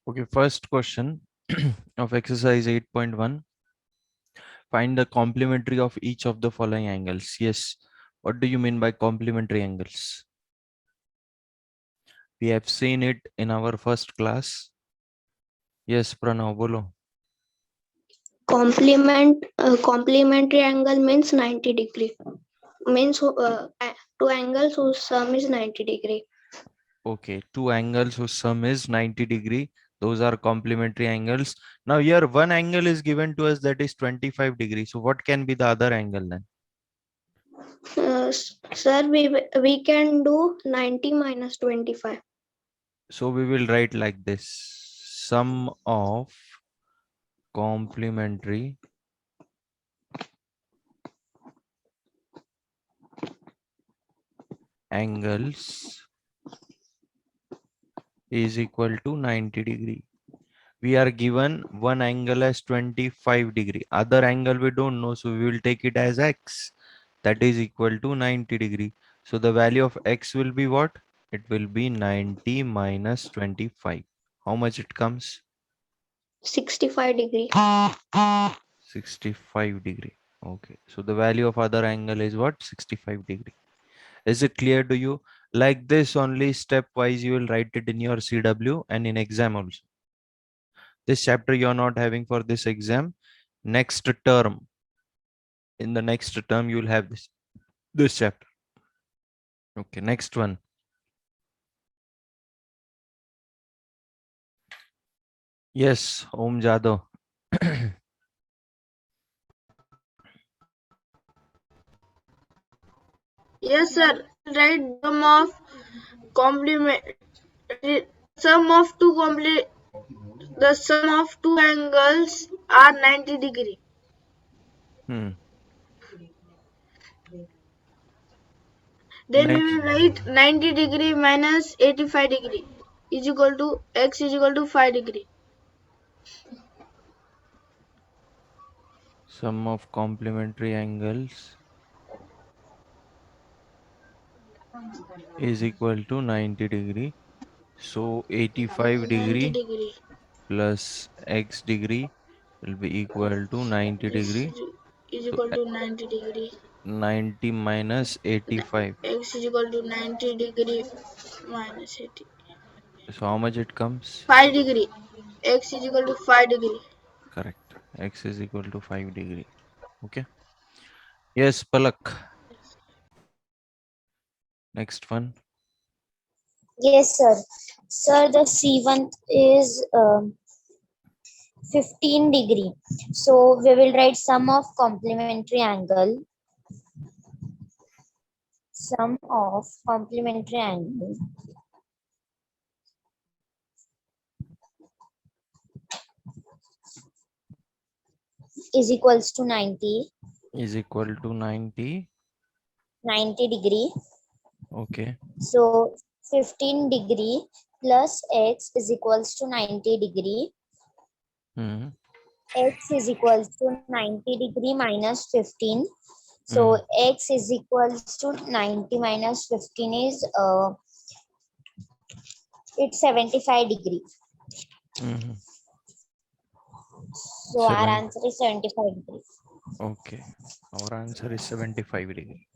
Okay, first question of exercise 8.1. Find the complementary of each of the following angles. Yes. What do you mean by complementary angles? We have seen it in our first class. Yes, Pranav, bolo. Complementary angle means 90 degree. Means two angles whose sum is 90 degree. Okay, two angles whose sum is 90 degree. Those are complementary angles. Now here one angle is given to us that is 25 degrees. So what can be the other angle then? Sir, we can do 90 minus 25. So we will write like this. Sum of complementary angles is equal to 90 degree. We are given one angle as 25 degree. Other angle we don't know, so we will take it as x. That is equal to 90 degree. So the value of x will be what? It will be 90 minus 25. How much it comes? 65 degree. 65 degree. Okay. So the value of other angle is what? 65 degree. Is it clear to you? Like this only stepwise you will write it in your CW and in exam also. This chapter you are not having for this exam. Next term, in the next term you will have this chapter. Okay, next one. Yes, Om Jadov. Yes, sir. Write sum of complement. Sum of two complete. The sum of two angles are 90 degree. Hmm. Then we Next, will write 90 degree minus 85 degree is equal to x is equal to 5 degree. sum of complementary angles is equal to 90 degree. So 85 90 degree degree plus x degree will be equal to 90 is, degree. is So equal to 90 degree. 90 minus 85. X is equal to 90 degree minus 80. So how much it comes? 5 degree. X is equal to 5 degree. Correct. X is equal to 5 degree. Okay. Yes, Palak. Next one. Yes, sir. Sir, the C1 is 15 degree. So we will write sum of complementary angle. Sum of complementary angle is equals to 90 Is equal to 90. degree. Okay. So 15 degree plus x is equals to 90 degree. Hmm. X is equals to 90 degree minus 15. So Hmm. x is equals to 90 minus 15 is it's 75 degree. Hmm. So our 7. answer is 75 degree. Okay. Our answer is 75 degree.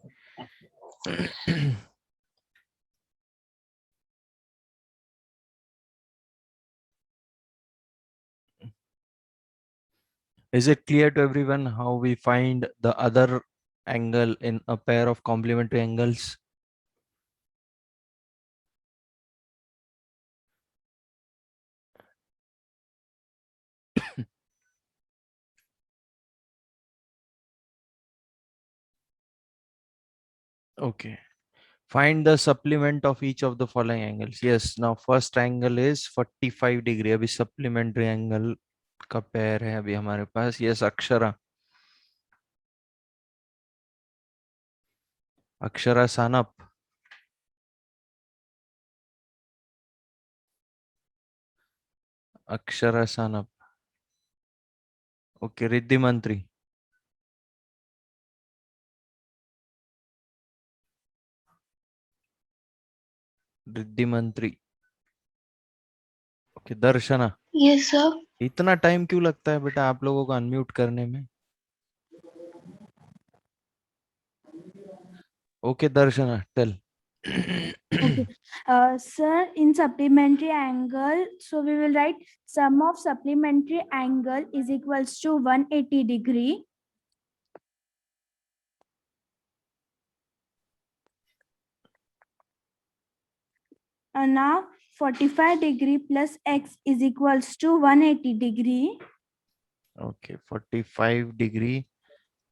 Is it clear to everyone how we find the other angle in a pair of complementary angles? Okay. Find the supplement of each of the following angles. Yes. Now first angle is 45 degree. अभी supplementary angle का pair है अभी हमारे पास. Yes, Akshara. Akshara Sanap. Akshara Sanap. Okay. Riddhi Mantri. Riddhi Mantri. Okay. Darshana. Yes, sir. इतना time क्यों लगता है बेटा आप लोगों को अनम्यूट करने में? Okay Darshana tell. Okay. Sir, in supplementary angle, so we will write sum of supplementary angle is equals to 180 degree. Now 45 degree plus x is equals to 180 degree. Okay, 45 degree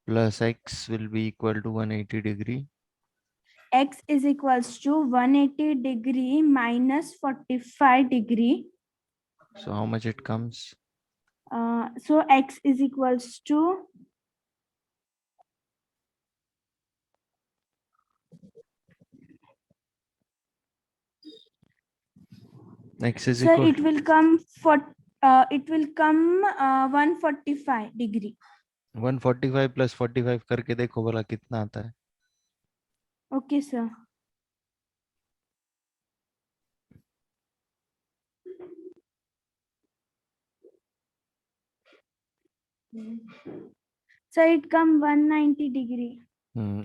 plus x will be equal to 180 degree. X is equals to 180 degree minus 45 degree. So how much it comes? So x is equals to X is so equal. it will come 145 degree. 145 plus 45 करके देखो बोला कितना आता है. Okay, sir. So it come 190 degree.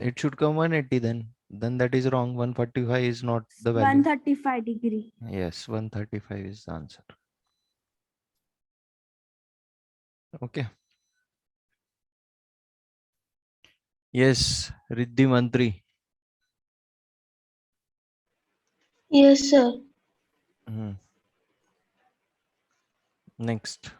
It should come 180 then. Then that is wrong. 145 is not the value. 135 degree. Yes, 135 is the answer. Okay. Yes, Riddhi Mantri. Yes, sir. Next.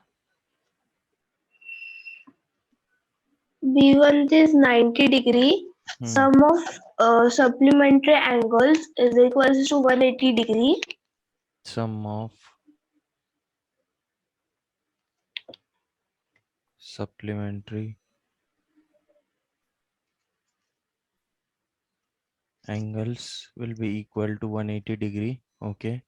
B1 is 90 degree. Sum of supplementary angles is equals to 180 degree. Sum of supplementary angles will be equal to 180 degree. Okay.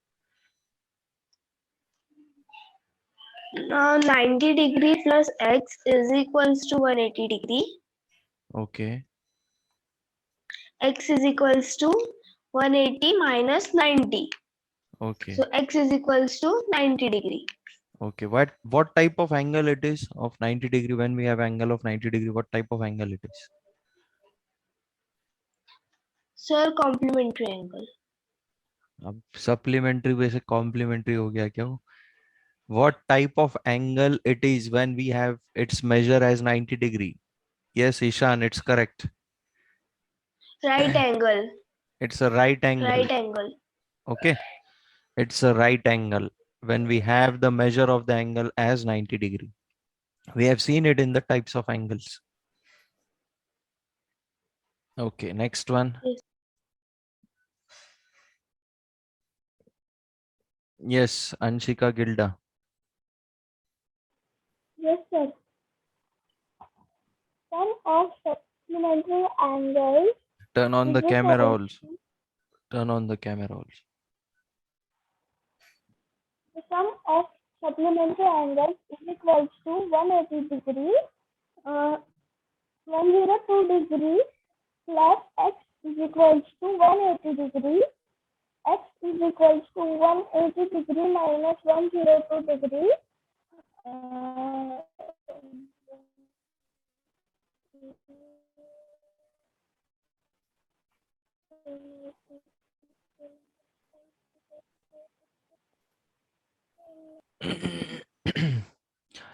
90 degree plus x is equals to 180 degree. Okay. X is equals to 180 minus 90. Okay. So x is equals to 90 degree. Okay. What type of angle it is of 90 degree? When we have angle of 90 degree, what type of angle it is? Sir, complementary angle. अब supplementary वैसे complementary हो गया क्या? What type of angle it is when we have its measure as 90 degree? Yes, Ishan, it's correct. Right angle. It's a right angle. Right angle. Okay. It's a right angle when we have the measure of the angle as 90 degree. We have seen it in the types of angles. Okay, next one. Yes. Yes, Anshika Gilda. Yes, sir. Sum of supplementary angles. Turn on the is camera equals also. to- Turn on the camera also. The sum of supplementary angles is equals to 180 degree, 102 degree plus x is equals to 180 degree. X is equals to 180 degree minus 102 degree.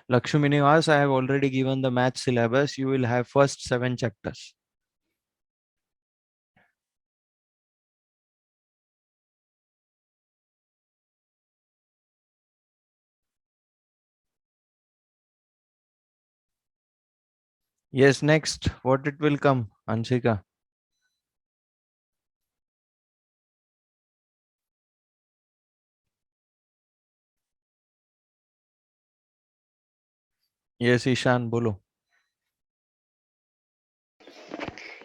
Lakshmi Nivas, I have already given the math syllabus. You will have first 7 chapters. Yes, next. What it will come, Anshika? Yes, Ishan, bolo.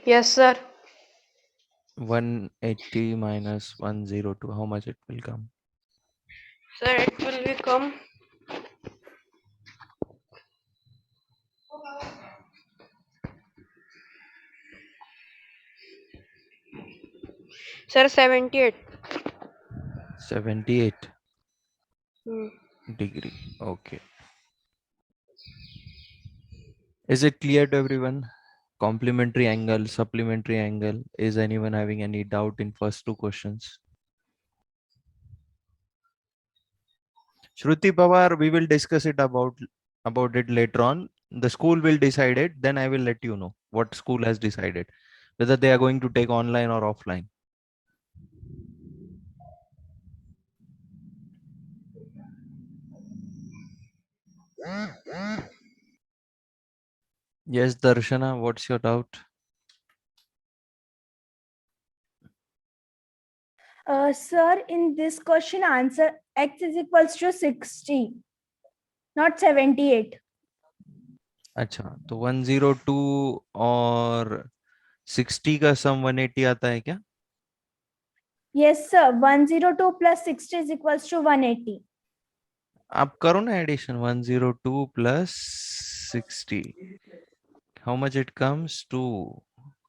Yes, sir. 180 minus 102. How much it will come? Sir, it will become sir 78. 78 Hmm. degree. Okay. Is it clear to everyone? Complementary angle, supplementary angle. Is anyone having any doubt in first two questions? Shruti Pawar, we will discuss it about it later on. The school will decide it. Then I will let you know what school has decided, whether they are going to take online or offline. Yes, Darshana, what's your doubt? Sir, in this question, answer x is equals to 60, not 78. अच्छा, तो 102 और 60 का सम 180 आता है क्या? Yes, sir. 102 plus 60 is equals to 180. आप करो ना addition 102 plus 60. How much it comes to?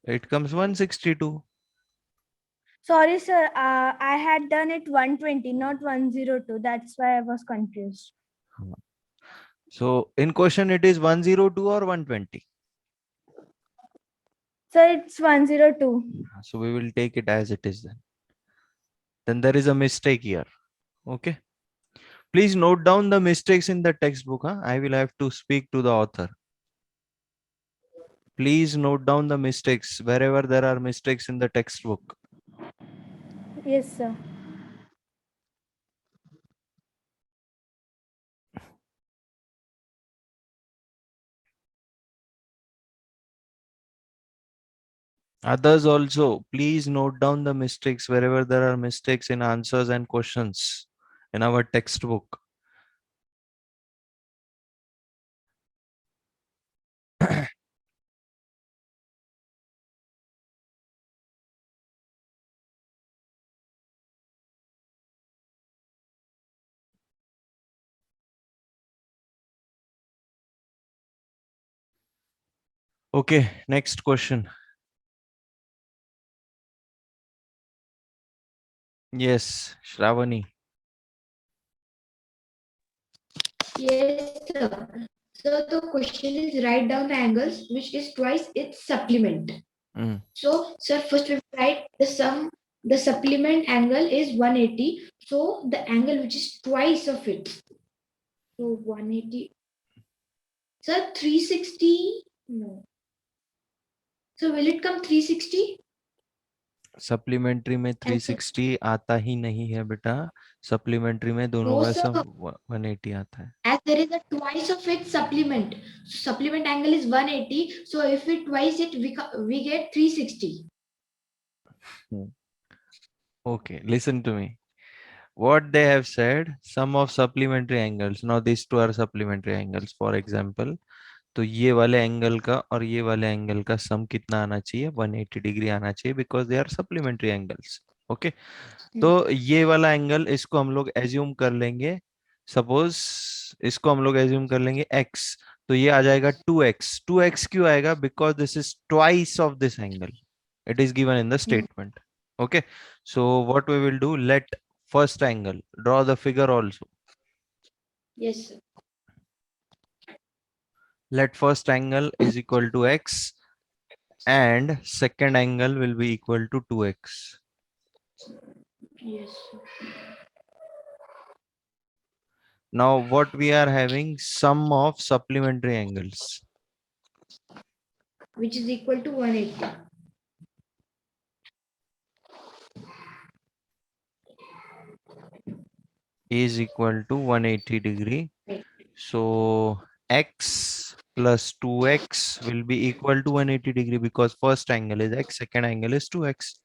It comes 162. Sorry, sir. I had done it 120, not 102. That's why I was confused. So in question it is 102 or 120. Sir, it's 102. So we will take it as it is then. Then there is a mistake here. Okay. Please note down the mistakes in the textbook. Huh? I will have to speak to the author. Please note down the mistakes wherever there are mistakes in the textbook. Yes, sir. Others also, please note down the mistakes wherever there are mistakes in answers and questions in our textbook. Okay, next question. Yes, Shravani. Yes, sir. So the question is write down the angles which is twice its supplement. Mm. So, sir, first we write the sum. The supplement angle is 180. So the angle which is twice of it. So 180. Sir, 360. No. So will it come 360? Supplementary में 360 आता ही नहीं है बेटा. Supplementary में दोनों No, का sir. सम 180 आता है. As there is a twice of its supplement. So supplement angle is 180. So if we twice it, we get 360. Okay, listen to me. What they have said, sum of supplementary angles. Now these two are supplementary angles. For example, तो ये वाले angle का और ये वाले angle का सम कितना आना चाहिए? 180 डिग्री आना चाहिए, because they are supplementary angles. Okay, तो ये वाला एंगल इसको हम लोग एज्यूम कर लेंगे. सपोज इसको हम लोग एज्यूम कर लेंगे x, तो ये आ जाएगा 2x. 2x क्यों आएगा? Because this is twice of this angle. It is given in the statement. Okay, so what we will do, let first angle, draw the figure also. Yes, sir. Let first angle is equal to x and second angle will be equal to 2x. Yes, sir. Now what we are having, sum of supplementary angles Which is equal to 180. is equal to 180 degree. So x plus 2x will be equal to 180 degree, because first angle is x, second angle is 2x.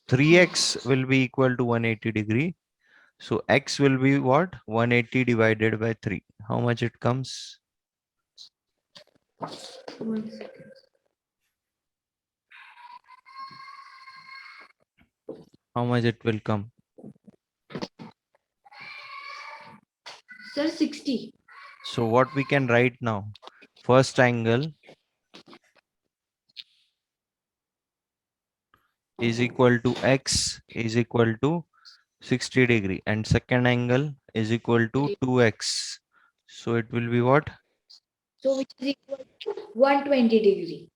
3x will be equal to 180 degree. So x will be what? 180 divided by 3. How much it comes? 1 second. How much it will come? Sir, 60. So what we can write now? First angle is equal to x is equal to 60 degree, and second angle is equal to 2x. So it will be what? So which is equal to 120 degree.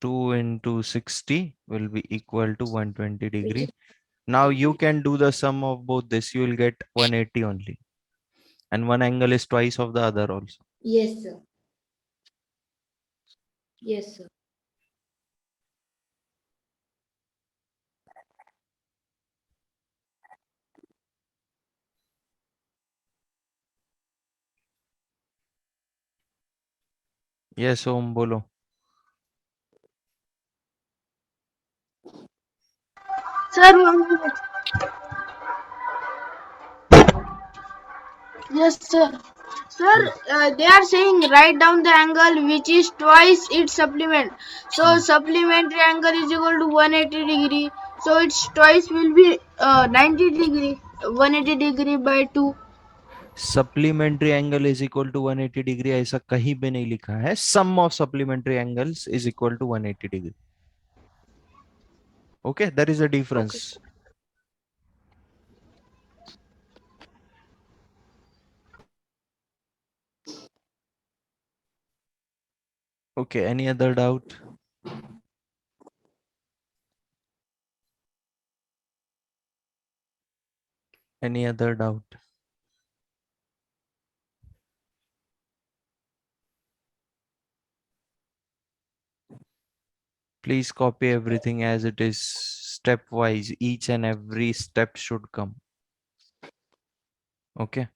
2 into 60 will be equal to 120 Which degree. is Now you can do the sum of both this. You will get 180 only. And one angle is twice of the other also. yes, sir. Yes, sir. Yes, Om, bolo. Sir, 1 minute. Yes, sir. Sir, they are saying write down the angle which is twice its supplement. So supplementary angle is equal to 180 degree. So its twice will be 90 degree. 180 degree by 2. Supplementary angle is equal to 180 degree. ऐसा कहीं भी नहीं लिखा है. Sum of supplementary angles is equal to 180 degree. Okay, there is a difference. Okay, any other doubt? Any other doubt? Please copy everything as it is stepwise. Each and every step should come. Okay.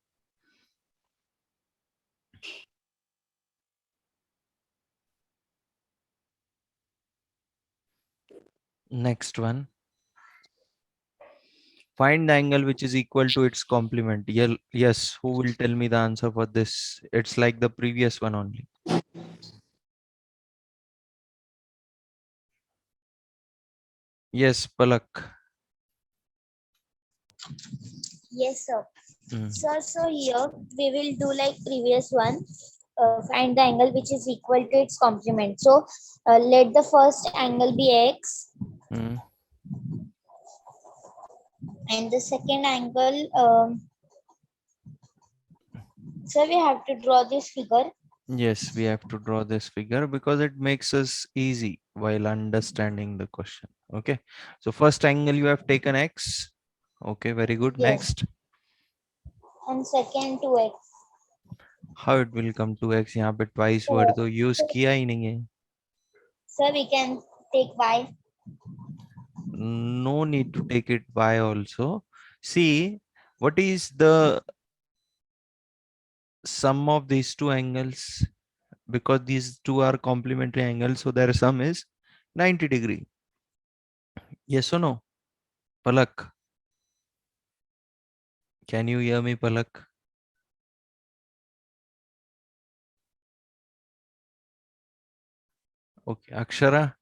Next one. Find the angle which is equal to its complement. Yes, who will tell me the answer for this? It's like the previous one only. Yes, Palak. Yes, sir. Mm. Sir, so here we will do like previous one. Find the angle which is equal to its complement. So let the first angle be x Mm. and the second angle. So we have to draw this figure. Yes, we have to draw this figure because it makes us easy while understanding the question. Okay. So first angle you have taken x. Okay, very good. Yes. Next. And second to x. How it will come to x? यहाँ पे twice So, word तो use किया ही नहीं है. so we can take y. No need to take it by also. See, what is the sum of these two angles? Because these two are complementary angles, so their sum is 90 degree. Yes or no? Palak. Can you hear me, Palak? Okay, Akshara.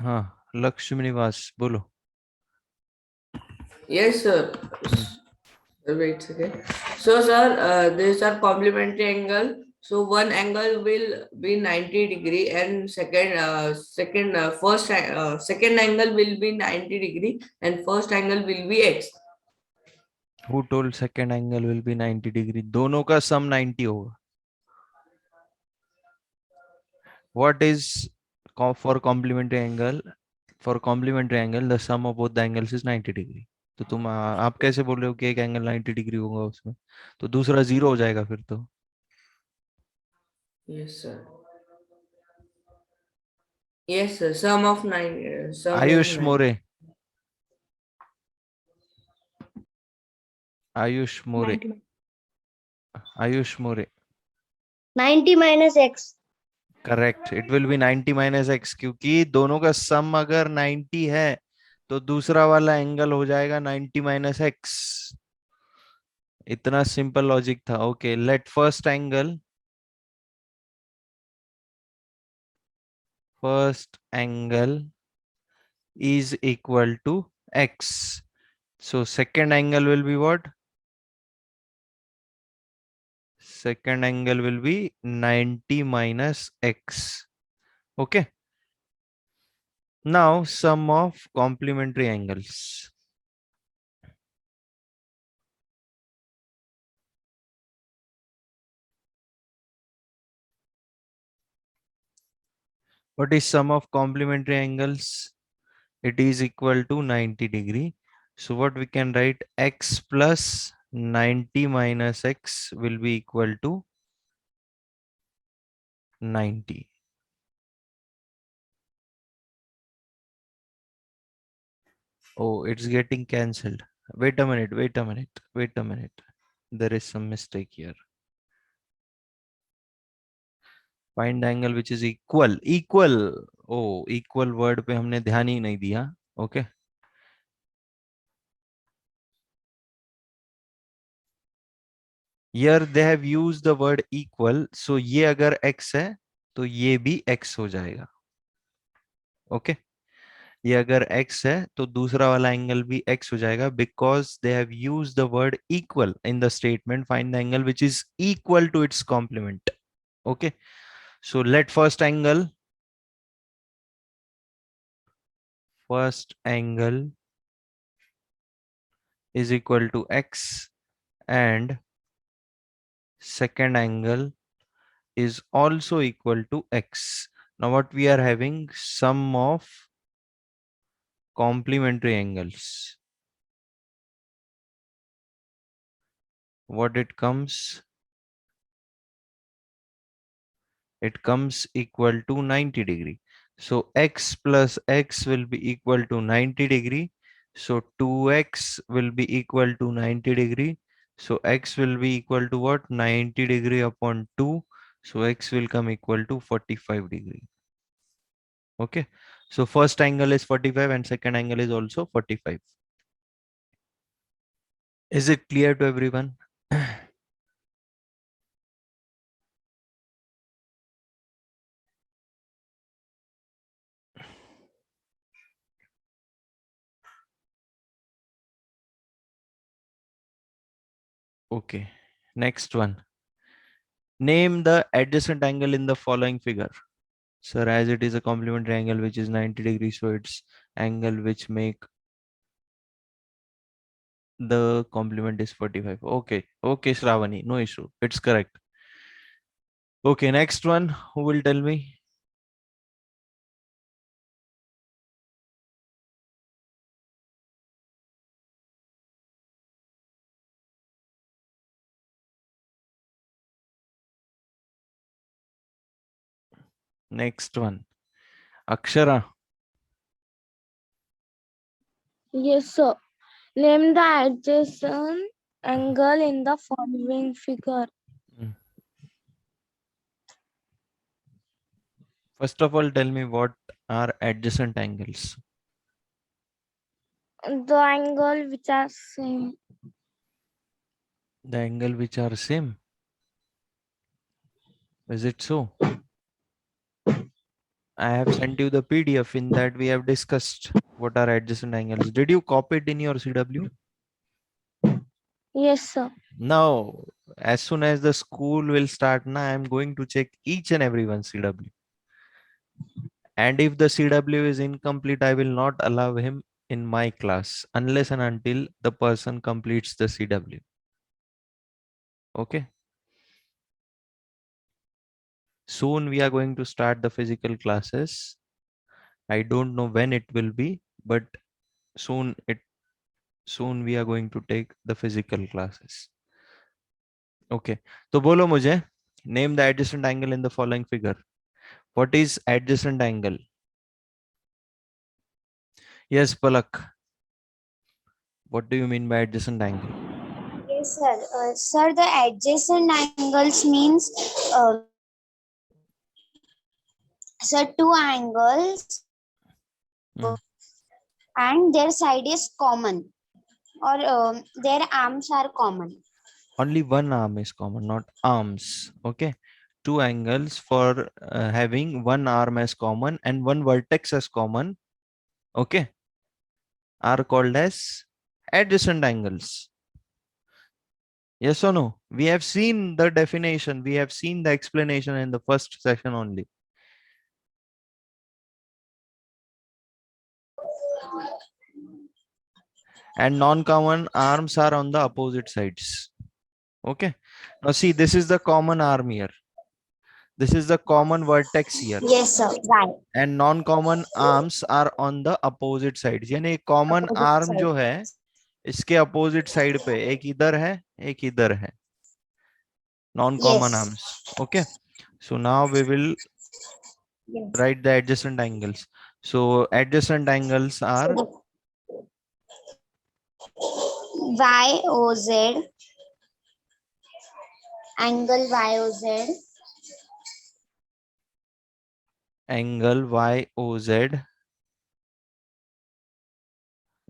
हाँ, लक्ष्मी निवास बोलो. Yes, sir. Wait a second. So, sir, these are complementary angle. So one angle will be 90 degree, and second angle will be 90 degree, and first angle will be x. Who told second angle will be 90 degree? दोनों का sum 90 होगा. What is for complementary angle? For complementary angle, the sum of both the angles is 90 degree. तो तुम आप कैसे बोल रहे हो कि एक एंगल 90 डिग्री होगा उसमें? तो दूसरा जीरो हो जाएगा फिर तो. Yes, sir. Yes, sir. Sum of 9. Sum of Ayush 9. More. Ayush more. Ayush more. 90 minus x. Correct. It will be 90 minus x क्योंकि दोनों का सम अगर 90 है तो दूसरा वाला एंगल हो जाएगा 90 माइनस एक्स. इतना सिंपल लॉजिक था. Okay, let first angle is equal to x. So second angle will be what? second angle will be 90 minus x. Okay. Now sum of complementary angles. What is sum of complementary angles? It is equal to 90 degree. So what we can write, x plus 90 minus x will be equal to 90. Oh, it's getting cancelled. Wait a minute, wait a minute, wait a minute. There is some mistake here. Find the angle which is equal. Equal. Oh, equal word पे हमने ध्यान ही नहीं दिया. Okay. Here they have used the word equal. So ये अगर x है तो ये भी x हो जाएगा. Okay. ये अगर x है तो दूसरा वाला एंगल भी x हो जाएगा, because they have used the word equal in the statement. Find the angle which is equal to its complement. Okay. So let first angle is equal to x and second angle is also equal to x. Now what we are having, sum of complementary angles. What it comes? It comes equal to 90 degree. So x plus x will be equal to 90 degree. So 2x will be equal to 90 degree. So x will be equal to what? 90 degree upon 2. So x will come equal to 45 degree. Okay. So first angle is 45 and second angle is also 45. Is it clear to everyone? Okay. Next one. Name the adjacent angle in the following figure. Sir, as it is a complementary angle which is 90 degrees, so it's angle which make the complement is 45. Okay, okay, Shravani, no issue. It's correct. Okay, next one. Who will tell me? Next one. Akshara. Yes, sir. Name the adjacent angle in the following figure. First of all, tell me what are adjacent angles. The angle which are same. The angle which are same. Is it so? I have sent you the PDF. In that we have discussed what are adjacent angles. Did you copy it in your CW? Yes, sir. Now, as soon as the school will start, now I am going to check each and every one CW. And if the CW is incomplete, I will not allow him in my class unless and until the person completes the CW. Okay. Soon we are going to start the physical classes. I don't know when it will be, but soon we are going to take the physical classes. Okay. So bolo mujhe, name the adjacent angle in the following figure. What is adjacent angle? Yes, Palak. What do you mean by adjacent angle? Yes, sir. Sir, the adjacent angles means, sir, two angles and their side is common, or their arms are common. Only one arm is common, not arms. Okay. Two angles for having one arm as common and one vertex as common. Okay. Are called as adjacent angles. Yes or no? We have seen the definition. We have seen the explanation in the first session only. And non-common arms are on the opposite sides. Okay. Now see, this is the common arm here. This is the common vertex here. Yes, sir. Right. And non-common arms are on the opposite sides. यानी common Opposite arm side. जो है इसके opposite side पे एक इधर है एक इधर है. Non-common Yes. arms. Okay. So now we will Yes. write the adjacent angles. So adjacent angles are YOZ, angle YOZ, angle YOZ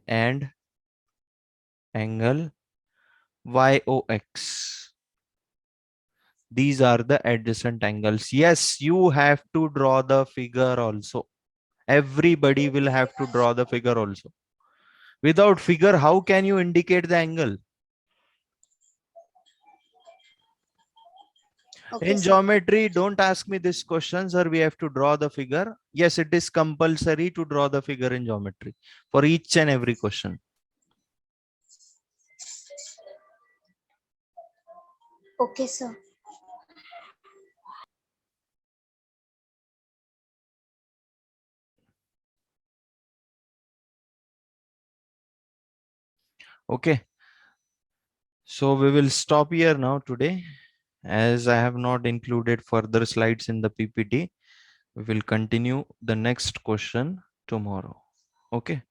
and angle YOX. These are the adjacent angles. Yes, you have to draw the figure also. Everybody will have to draw the figure also. Without figure, how can you indicate the angle? okay, In sir. geometry, don't ask me this question, sir. We have to draw the figure. Yes, it is compulsory to draw the figure in geometry for each and every question. Okay, sir. Okay. So we will stop here now today. As I have not included further slides in the PPT, we will continue the next question tomorrow. Okay.